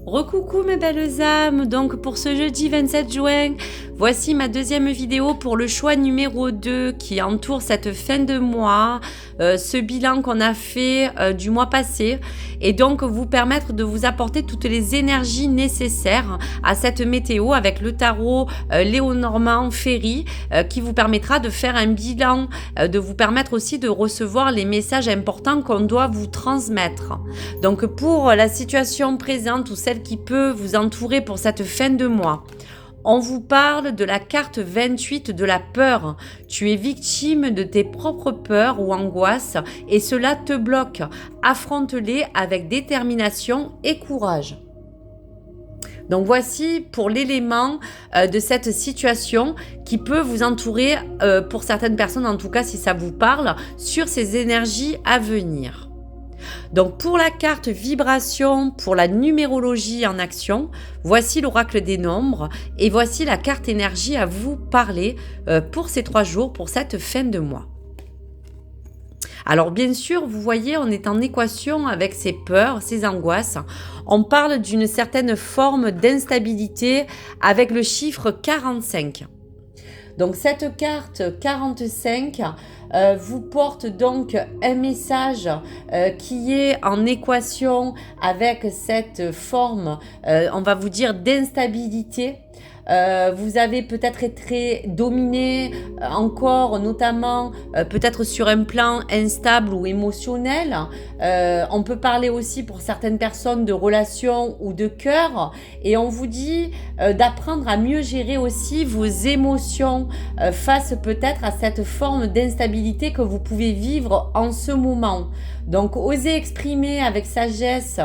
Recoucou mes belles âmes, donc pour ce jeudi 27 juin, voici ma deuxième vidéo pour le choix numéro 2 qui entoure cette fin de mois, ce bilan qu'on a fait du mois passé et donc vous permettre de vous apporter toutes les énergies nécessaires à cette météo avec le tarot Léonormand Ferry qui vous permettra de faire un bilan, de vous permettre aussi de recevoir les messages importants qu'on doit vous transmettre. Donc pour la situation présente ou celle qui peut vous entourer pour cette fin de mois, on vous parle de la carte 28 de la peur. Tu es victime de tes propres peurs ou angoisses et cela te bloque. Affronte-les avec détermination et courage. Donc voici pour l'élément de cette situation qui peut vous entourer, pour certaines personnes en tout cas si ça vous parle, sur ces énergies à venir. Donc pour la carte vibration, pour la numérologie en action, voici l'oracle des nombres et voici la carte énergie à vous parler pour ces 3 jours, pour cette fin de mois. Alors bien sûr, vous voyez, on est en équation avec ces peurs, ces angoisses. On parle d'une certaine forme d'instabilité avec le chiffre 45. Donc cette carte 45 vous porte donc un message qui est en équation avec cette forme, on va vous dire, d'instabilité. Vous avez peut-être été dominé encore, notamment peut-être sur un plan instable ou émotionnel. On peut parler aussi pour certaines personnes de relations ou de cœur. Et on vous dit d'apprendre à mieux gérer aussi vos émotions face peut-être à cette forme d'instabilité que vous pouvez vivre en ce moment. Donc, osez exprimer avec sagesse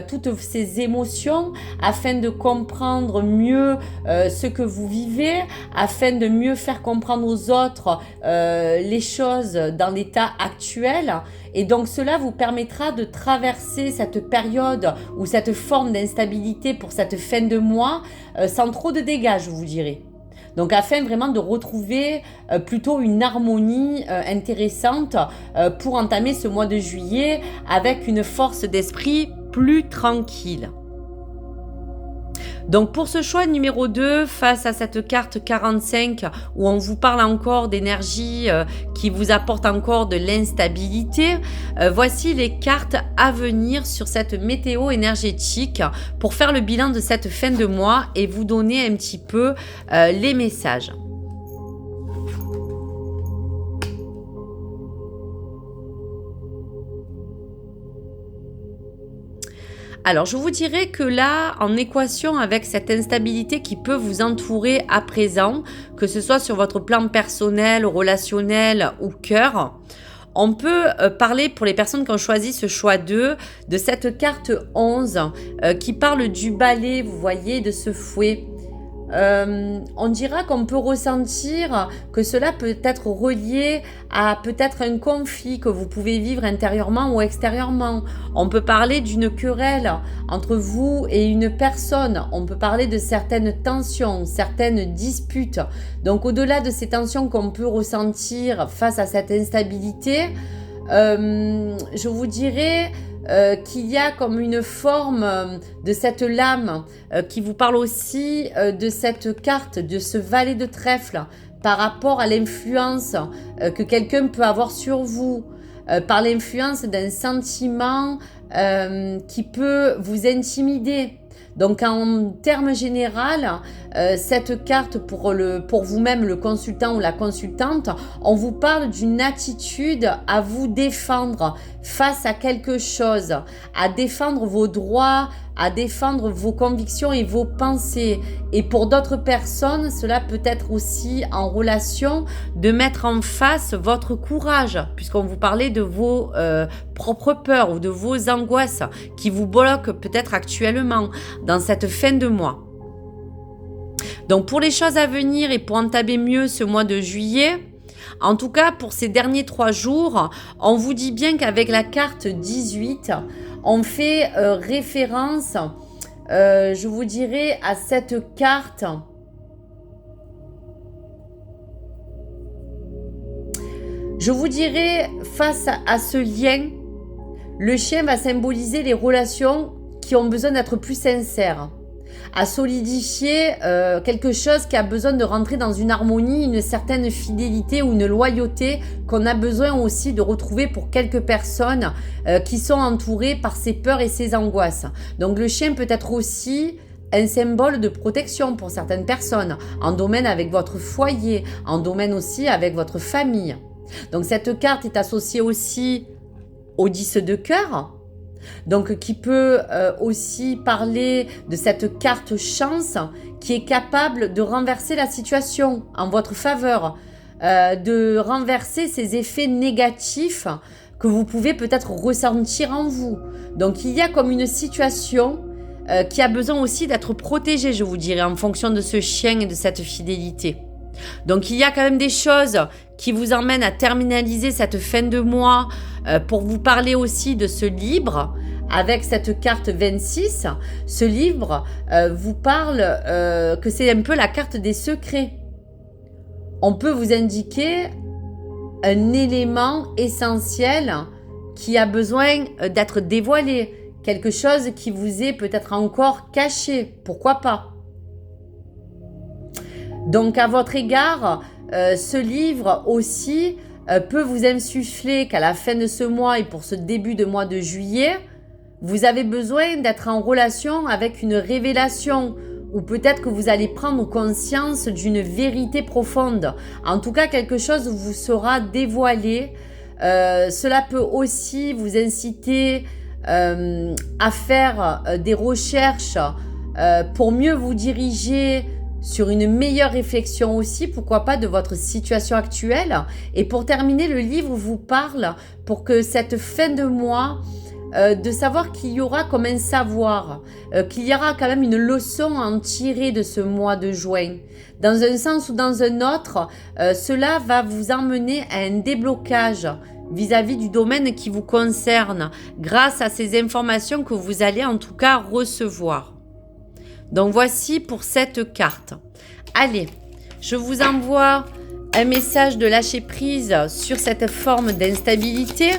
toutes ces émotions afin de comprendre mieux ce que vous vivez, afin de mieux faire comprendre aux autres les choses dans l'état actuel. Et donc, cela vous permettra de traverser cette période ou cette forme d'instabilité pour cette fin de mois sans trop de dégâts, je vous dirais. Donc afin vraiment de retrouver plutôt une harmonie intéressante pour entamer ce mois de juillet avec une force d'esprit plus tranquille. Donc pour ce choix numéro 2, face à cette carte 45 où on vous parle encore d'énergie qui vous apporte encore de l'instabilité, voici les cartes à venir sur cette météo énergétique pour faire le bilan de cette fin de mois et vous donner un petit peu les messages. Alors, je vous dirais que là, en équation avec cette instabilité qui peut vous entourer à présent, que ce soit sur votre plan personnel, relationnel ou cœur, on peut parler pour les personnes qui ont choisi ce choix 2 de cette carte 11 qui parle du balai, vous voyez, de ce fouet. On dira qu'on peut ressentir que cela peut être relié à peut-être un conflit que vous pouvez vivre intérieurement ou extérieurement. On peut parler d'une querelle entre vous et une personne. On peut parler de certaines tensions, certaines disputes. Donc au-delà de ces tensions qu'on peut ressentir face à cette instabilité, je vous dirais qu'il y a comme une forme de cette lame qui vous parle aussi de cette carte, de ce valet de trèfle par rapport à l'influence que quelqu'un peut avoir sur vous, par l'influence d'un sentiment qui peut vous intimider. Donc en termes généraux, cette carte pour vous-même, le consultant ou la consultante, on vous parle d'une attitude à vous défendre face à quelque chose, à défendre vos droits, à défendre vos convictions et vos pensées. Et pour d'autres personnes, cela peut être aussi en relation de mettre en face votre courage, puisqu'on vous parlait de vos propres peurs ou de vos angoisses qui vous bloquent peut-être actuellement dans cette fin de mois. Donc pour les choses à venir et pour entamer mieux ce mois de juillet, en tout cas pour ces derniers 3 jours, on vous dit bien qu'avec la carte 18, on fait référence, je vous dirais, à cette carte. Je vous dirais, face à ce lien, le chien va symboliser les relations qui ont besoin d'être plus sincères, à solidifier quelque chose qui a besoin de rentrer dans une harmonie, une certaine fidélité ou une loyauté qu'on a besoin aussi de retrouver pour quelques personnes qui sont entourées par ces peurs et ces angoisses. Donc le chien peut être aussi un symbole de protection pour certaines personnes, en domaine avec votre foyer, en domaine aussi avec votre famille. Donc cette carte est associée aussi au 10 de cœur, donc qui peut aussi parler de cette carte chance qui est capable de renverser la situation en votre faveur, de renverser ces effets négatifs que vous pouvez peut-être ressentir en vous. Donc il y a comme une situation qui a besoin aussi d'être protégée, je vous dirais, en fonction de ce chien et de cette fidélité. Donc il y a quand même des choses qui vous emmènent à terminaliser cette fin de mois pour vous parler aussi de ce livre avec cette carte 26. Ce livre vous parle que c'est un peu la carte des secrets. On peut vous indiquer un élément essentiel qui a besoin d'être dévoilé, quelque chose qui vous est peut-être encore caché, pourquoi pas. Donc à votre égard, ce livre aussi peut vous insuffler qu'à la fin de ce mois et pour ce début de mois de juillet, vous avez besoin d'être en relation avec une révélation ou peut-être que vous allez prendre conscience d'une vérité profonde. En tout cas, quelque chose vous sera dévoilé. Cela peut aussi vous inciter à faire des recherches pour mieux vous diriger sur une meilleure réflexion aussi, pourquoi pas, de votre situation actuelle. Et pour terminer, le livre vous parle pour que cette fin de mois, de savoir qu'il y aura comme un savoir, qu'il y aura quand même une leçon à en tirer de ce mois de juin. Dans un sens ou dans un autre, cela va vous emmener à un déblocage vis-à-vis du domaine qui vous concerne, grâce à ces informations que vous allez en tout cas recevoir. Donc voici pour cette carte. Allez, je vous envoie un message de lâcher prise sur cette forme d'instabilité,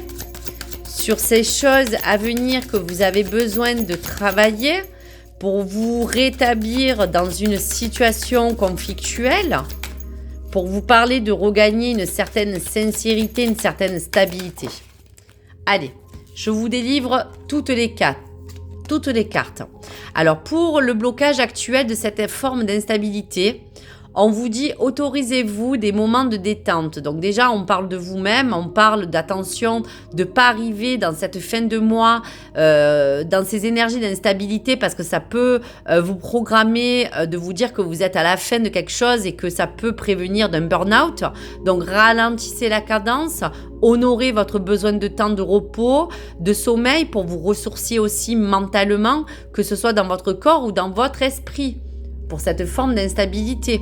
sur ces choses à venir que vous avez besoin de travailler pour vous rétablir dans une situation conflictuelle, pour vous parler de regagner une certaine sincérité, une certaine stabilité. Allez, je vous délivre toutes les cartes. Alors pour le blocage actuel de cette forme d'instabilité, on vous dit autorisez-vous des moments de détente. Donc déjà on parle de vous-même, on parle d'attention, de ne pas arriver dans cette fin de mois dans ces énergies d'instabilité parce que ça peut vous programmer de vous dire que vous êtes à la fin de quelque chose et que ça peut prévenir d'un burn-out. Donc ralentissez la cadence, honorez votre besoin de temps de repos, de sommeil pour vous ressourcer aussi mentalement, que ce soit dans votre corps ou dans votre esprit, pour cette forme d'instabilité.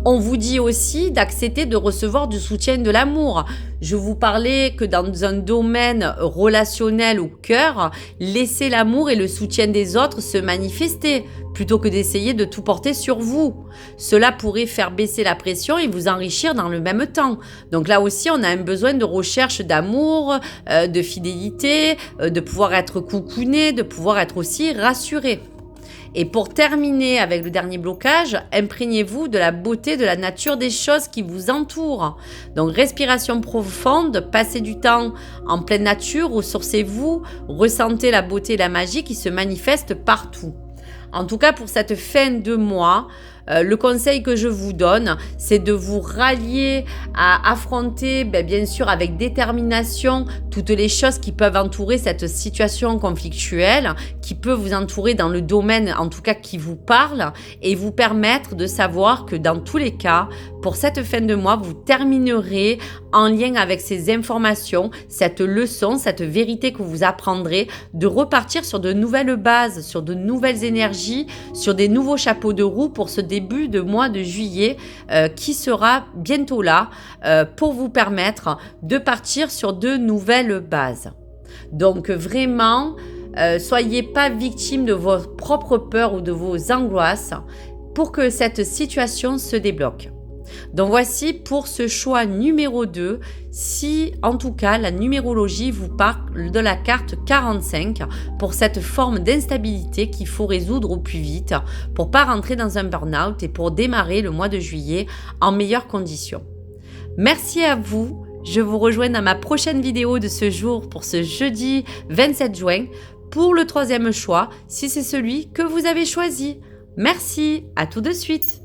On vous dit aussi d'accepter de recevoir du soutien de l'amour. Je vous parlais que dans un domaine relationnel au cœur, laissez l'amour et le soutien des autres se manifester, plutôt que d'essayer de tout porter sur vous. Cela pourrait faire baisser la pression et vous enrichir dans le même temps. Donc là aussi, on a un besoin de recherche d'amour, de fidélité, de pouvoir être coucouné, de pouvoir être aussi rassuré. Et pour terminer avec le dernier blocage, imprégnez-vous de la beauté de la nature des choses qui vous entourent. Donc respiration profonde, passez du temps en pleine nature, ressourcez-vous, ressentez la beauté et la magie qui se manifestent partout. En tout cas, pour cette fin de mois, le conseil que je vous donne, c'est de vous rallier à affronter, bien sûr, avec détermination, toutes les choses qui peuvent entourer cette situation conflictuelle, qui peut vous entourer dans le domaine, en tout cas, qui vous parle, et vous permettre de savoir que dans tous les cas, pour cette fin de mois, vous terminerez en lien avec ces informations, cette leçon, cette vérité que vous apprendrez, de repartir sur de nouvelles bases, sur de nouvelles énergies, sur des nouveaux chapeaux de roue pour ce début de mois de juillet qui sera bientôt là pour vous permettre de partir sur de nouvelles bases. Donc vraiment, soyez pas victime de vos propres peurs ou de vos angoisses pour que cette situation se débloque. Donc voici pour ce choix numéro 2, si en tout cas la numérologie vous parle de la carte 45 pour cette forme d'instabilité qu'il faut résoudre au plus vite pour pas rentrer dans un burn-out et pour démarrer le mois de juillet en meilleures conditions. Merci à vous, je vous rejoins dans ma prochaine vidéo de ce jour pour ce jeudi 27 juin pour le troisième choix si c'est celui que vous avez choisi. Merci, à tout de suite.